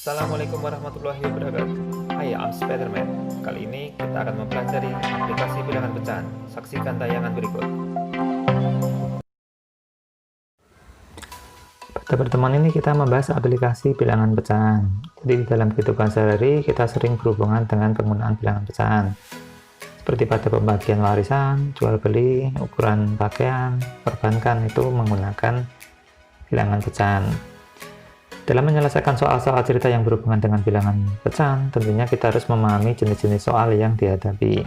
Assalamualaikum warahmatullahi wabarakatuh. Hai, I'm Spiderman. Kali ini kita akan mempelajari aplikasi bilangan pecahan. Saksikan tayangan berikut. Pada pertemuan ini kita membahas aplikasi bilangan pecahan. Jadi di dalam kehidupan sehari-hari kita sering berhubungan dengan penggunaan bilangan pecahan. Seperti pada pembagian warisan, jual beli, ukuran pakaian, perbankan itu menggunakan bilangan pecahan. Dalam menyelesaikan soal-soal cerita yang berhubungan dengan bilangan pecahan, tentunya kita harus memahami jenis-jenis soal yang dihadapi.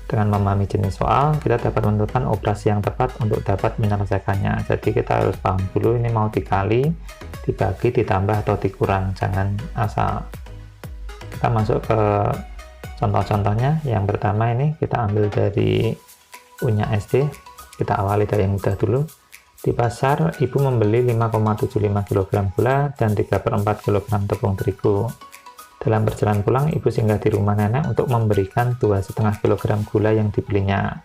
Dengan memahami jenis soal, kita dapat menentukan operasi yang tepat untuk dapat menyelesaikannya. Jadi kita harus paham dulu ini mau dikali, dibagi, ditambah, atau dikurang. Jangan asal. Kita masuk ke contoh-contohnya. Yang pertama ini kita ambil dari punya SD. Kita awali dari yang mudah dulu. Di pasar, ibu membeli 5,75 kg gula dan 3/4 kg tepung terigu. Dalam perjalanan pulang, ibu singgah di rumah nenek untuk memberikan 2,5 kg gula yang dibelinya.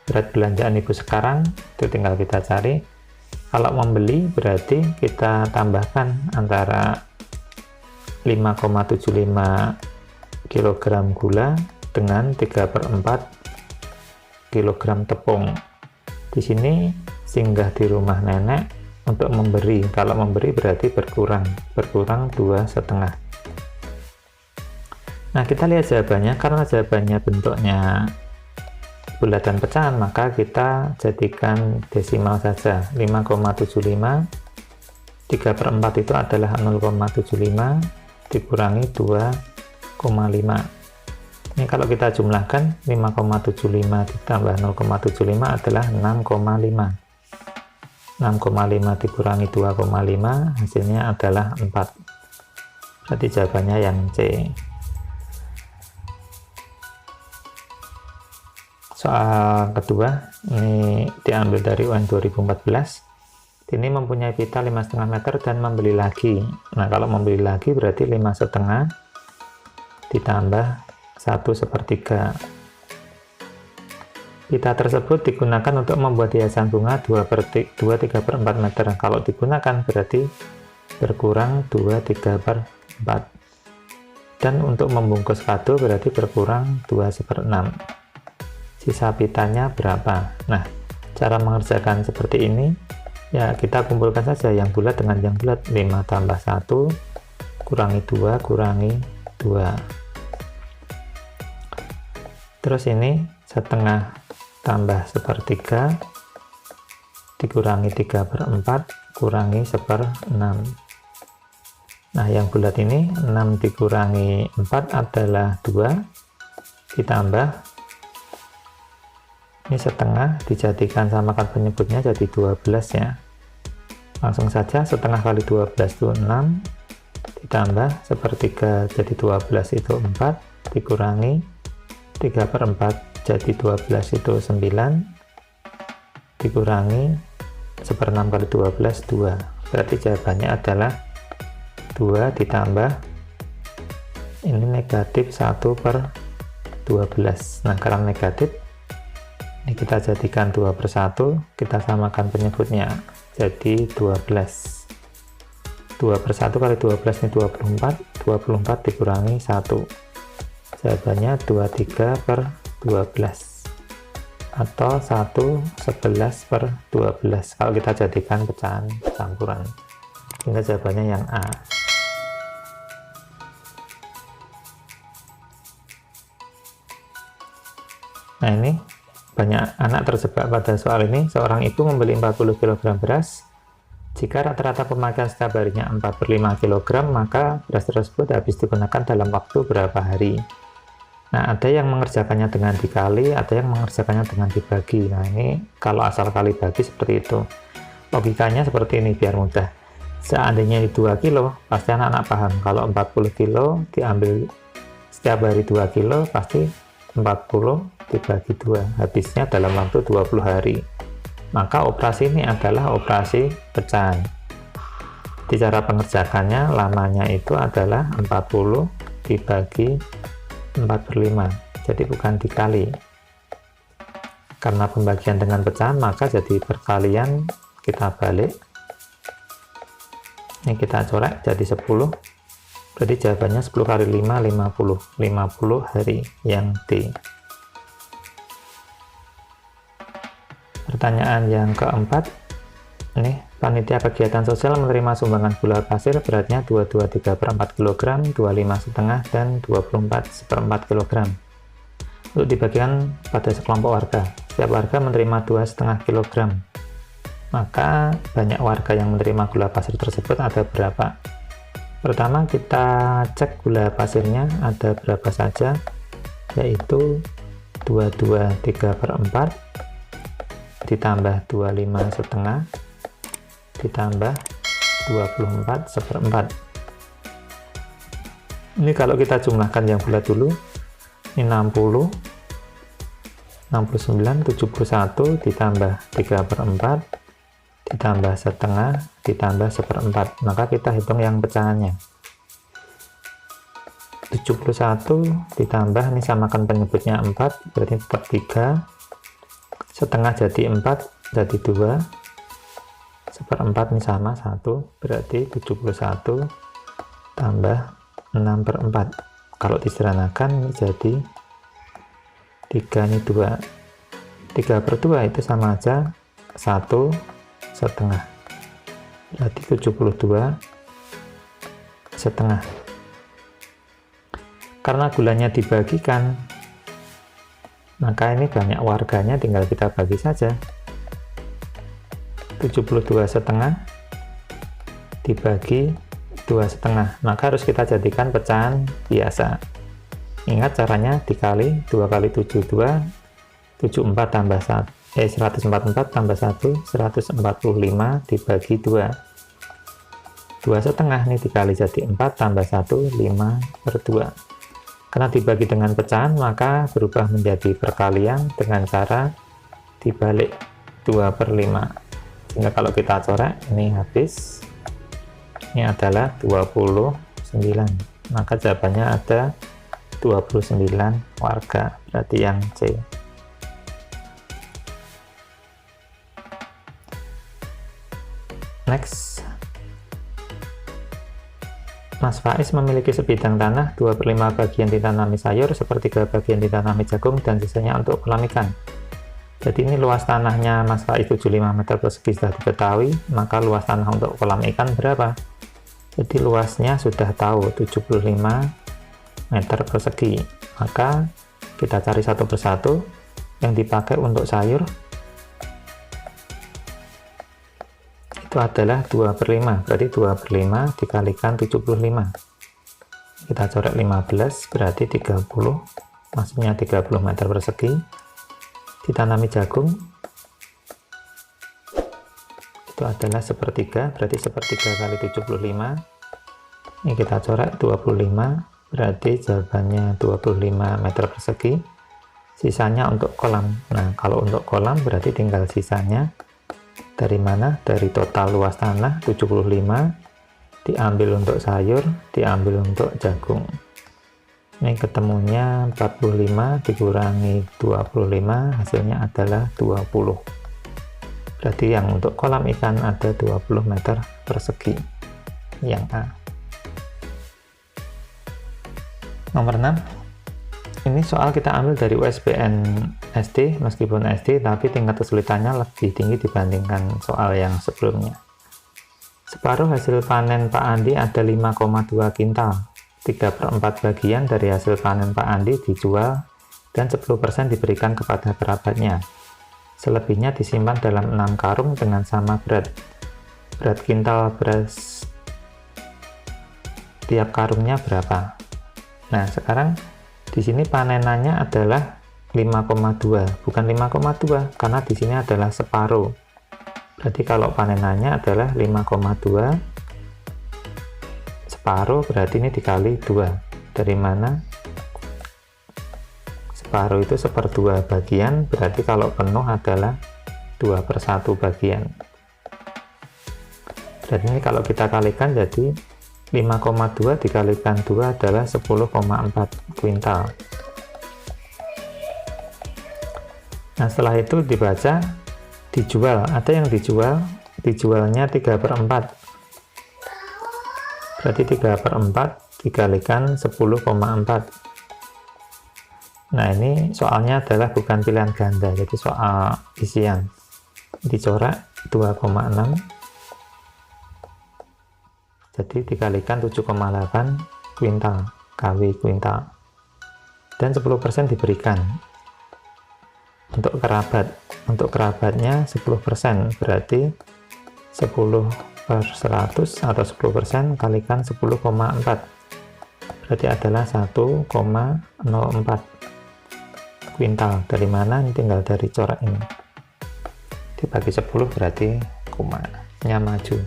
Berat belanjaan ibu sekarang, itu tinggal kita cari. Kalau membeli, berarti kita tambahkan antara 5,75 kg gula dengan 3/4 kg tepung. Di sini singgah di rumah nenek untuk memberi. Kalau memberi berarti berkurang 2,5. Nah, kita lihat jawabannya. Karena jawabannya bentuknya bulat dan pecahan, maka kita jadikan desimal saja. 5,75 3/4 itu adalah 0,75 dikurangi 2,5. Ini kalau kita jumlahkan 5,75 ditambah 0,75 adalah 6,5. 6,5 dikurangi 2,5 hasilnya adalah 4. Berarti jawabannya yang C. Soal kedua ini diambil dari UN 2014. Ini mempunyai pita 5,5 meter dan membeli lagi. Nah, kalau membeli lagi berarti 5,5 ditambah 1/3. Pita tersebut digunakan untuk membuat hiasan bunga 2/3/4 meter. Kalau digunakan berarti berkurang 2/3/4. Dan untuk membungkus kado berarti berkurang 2/6. Sisa pitanya berapa? Nah, cara mengerjakan seperti ini, ya kita kumpulkan saja yang bulat dengan yang bulat. 5 tambah 1 kurangi 2 kurangi 2. Terus ini setengah tambah 1/3 dikurangi 3/4 kurangi 1/6. Nah, yang bulat ini 6 dikurangi 4 adalah 2 ditambah ini setengah dijadikan samakan penyebutnya jadi 12 ya. Langsung saja setengah kali 12 itu 6 ditambah 1/3 jadi 12 itu 4 dikurangi 3/4 jadi 12 itu 9 dikurangi 1/6 kali 12 2. Berarti jawabannya adalah 2 ditambah ini negatif 1/12. Nah, karena negatif ini kita jadikan 2/1, kita samakan penyebutnya jadi 12. 2/1 kali 12 ini 24 dikurangi 1. Jawabannya 23/12 atau 1/11/12 kalau kita jadikan pecahan campuran. Sehingga jawabannya yang A. Nah, ini banyak anak terjebak pada soal ini. Seorang ibu membeli 40 kg beras. Jika rata-rata pemakaian setiap harinya 4/5 kg, maka beras tersebut habis digunakan dalam waktu berapa hari? Nah, ada yang mengerjakannya dengan dikali, ada yang mengerjakannya dengan dibagi. Nah, ini kalau asal kali bagi seperti itu. Logikanya seperti ini biar mudah. Seandainya 2 kilo, pasti anak-anak paham. Kalau 40 kilo diambil setiap hari 2 kilo, pasti 40 dibagi 2. Habisnya dalam waktu 20 hari. Maka operasi ini adalah operasi pecahan. Di cara pengerjakannya, lamanya itu adalah 40 dibagi 4/5, jadi bukan dikali. Karena pembagian dengan pecahan, maka jadi perkalian. Kita balik. Ini kita colek jadi 10. Berarti jawabannya 10 kali 5, 50. 50 hari yang D. Pertanyaan yang keempat, ini panitia kegiatan sosial menerima sumbangan gula pasir beratnya 223/4 kg, 25,5 dan 24/4 kg untuk dibagikan pada sekelompok warga. Setiap warga menerima 2,5 kg. Maka banyak warga yang menerima gula pasir tersebut ada berapa? Pertama kita cek gula pasirnya ada berapa saja, yaitu 223/4 ditambah 25,5 ditambah 24/4. Ini kalau kita jumlahkan yang bulat dulu, ini 60, 69, 71 ditambah 3/4 ditambah setengah ditambah 1/4. Maka kita hitung yang pecahannya. 71 ditambah, ini samakan penyebutnya 4, berarti tetap 3, setengah jadi 4, jadi 2, 1/4 ini sama 1, berarti 71 tambah 6/4. Kalau disederhanakan ini jadi 3, ini 2, 3/2 itu sama aja 1,5, berarti 72,5. Karena gulanya dibagikan, maka ini banyak warganya, tinggal kita bagi saja. 72,5 dibagi 2,5, maka harus kita jadikan pecahan biasa. Ingat caranya, dikali 2 kali 72, 74 tambah 1, 144 tambah 1, 145 dibagi 2. 2,5 ini dikali jadi 4 tambah 1, 5/2. Karena dibagi dengan pecahan, maka berubah menjadi perkalian dengan cara dibalik 2/5. Sehingga kalau kita coret, ini habis. Ini adalah 29. Maka jawabannya ada 29 warga, berarti yang C. Next. Mas Faiz memiliki sebidang tanah 2/5 bagian ditanami sayur, 1/3 bagian ditanami jagung, dan sisanya untuk kolam ikan. Jadi ini luas tanahnya Mas Faiz 75 meter persegi sudah diketahui, maka luas tanah untuk kolam ikan berapa? Jadi luasnya sudah tahu, 75 meter persegi. Maka kita cari satu persatu. Yang dipakai untuk sayur itu adalah 2/5, berarti 2/5 dikalikan 75. Kita coret 15, berarti 30, maksudnya 30 meter persegi. Ditanami jagung itu adalah 1/3, berarti 1/3 kali 75. Ini kita coret 25, berarti jawabannya 25 meter persegi. Sisanya untuk kolam. Nah, kalau untuk kolam berarti tinggal sisanya dari mana? Dari total luas tanah 75, diambil untuk sayur, diambil untuk jagung. Ini ketemunya 45 dikurangi 25, hasilnya adalah 20. Berarti yang untuk kolam ikan ada 20 meter persegi. Yang A. Nomor 6. Ini soal kita ambil dari USBN SD, meskipun SD, tapi tingkat kesulitannya lebih tinggi dibandingkan soal yang sebelumnya. Separuh hasil panen Pak Andi ada 5,2 kintal. 3/4 bagian dari hasil panen Pak Andi dijual dan 10% diberikan kepada kerabatnya. Selebihnya disimpan dalam 6 karung dengan sama berat. Berat kintal beras tiap karungnya berapa? Nah, sekarang di sini panenannya adalah 5,2, bukan 5,2 karena di sini adalah separuh. Berarti kalau panenannya adalah 5,2 separuh, berarti ini dikali 2. Dari mana? Separuh itu 1/2 bagian, berarti kalau penuh adalah 2/1 bagian. Berarti ini kalau kita kalikan jadi 5,2 dikalikan 2 adalah 10,4 kuintal. Nah, setelah itu dibaca, dijual. Ada yang dijual, dijualnya 3/4. Berarti 3/4 dikalikan 10,4. Nah, ini soalnya adalah bukan pilihan ganda, jadi soal isian. Dicorak 2,6, jadi dikalikan 7,8 kuintal, KW kuintal. Dan 10% diberikan. Untuk kerabatnya 10%, berarti 10 per 100 atau 10% kalikan 10,4, berarti adalah 1,04 kuintal. Dari mana? Ini tinggal dari corak ini, dibagi 10 berarti komanya maju,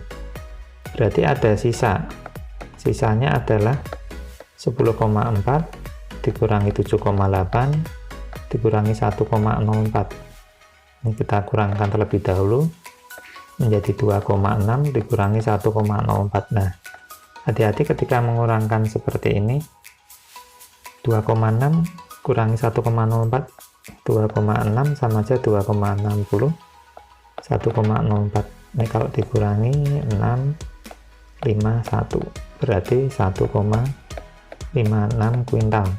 berarti ada sisanya adalah 10,4 dikurangi 7,8 dikurangi 1,04. Ini kita kurangkan terlebih dahulu menjadi 2,6 dikurangi 1,04. Nah, hati-hati ketika mengurangkan seperti ini. 2,6 kurangi 1,04, 2,6 sama aja 2,60, 1,04. Ini kalau dikurangi 651, berarti 1,56 kuintal.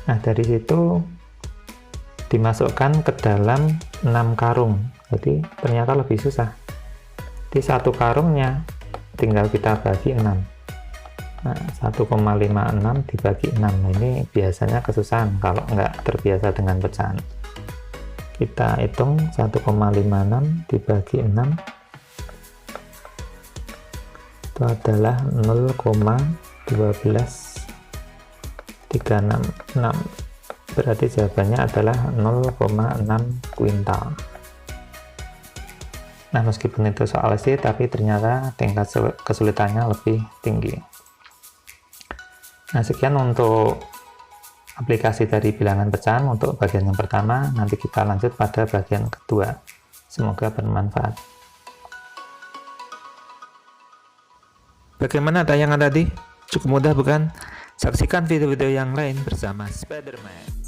Nah, dari situ dimasukkan ke dalam 6 karung. Jadi ternyata lebih susah. Di satu karungnya tinggal kita bagi 6. Nah, 1,56 dibagi 6. Nah, ini biasanya kesusahan kalau nggak terbiasa dengan pecahan. Kita hitung 1,56 dibagi 6 itu adalah 0,12366. Berarti jawabannya adalah 0,6 kuintal. Nah, meskipun itu soal SD, tapi ternyata tingkat kesulitannya lebih tinggi. Nah, sekian untuk aplikasi dari bilangan pecahan untuk bagian yang pertama. Nanti kita lanjut pada bagian kedua. Semoga bermanfaat. Bagaimana tayangan tadi? Cukup mudah bukan? Saksikan video-video yang lain bersama Spiderman.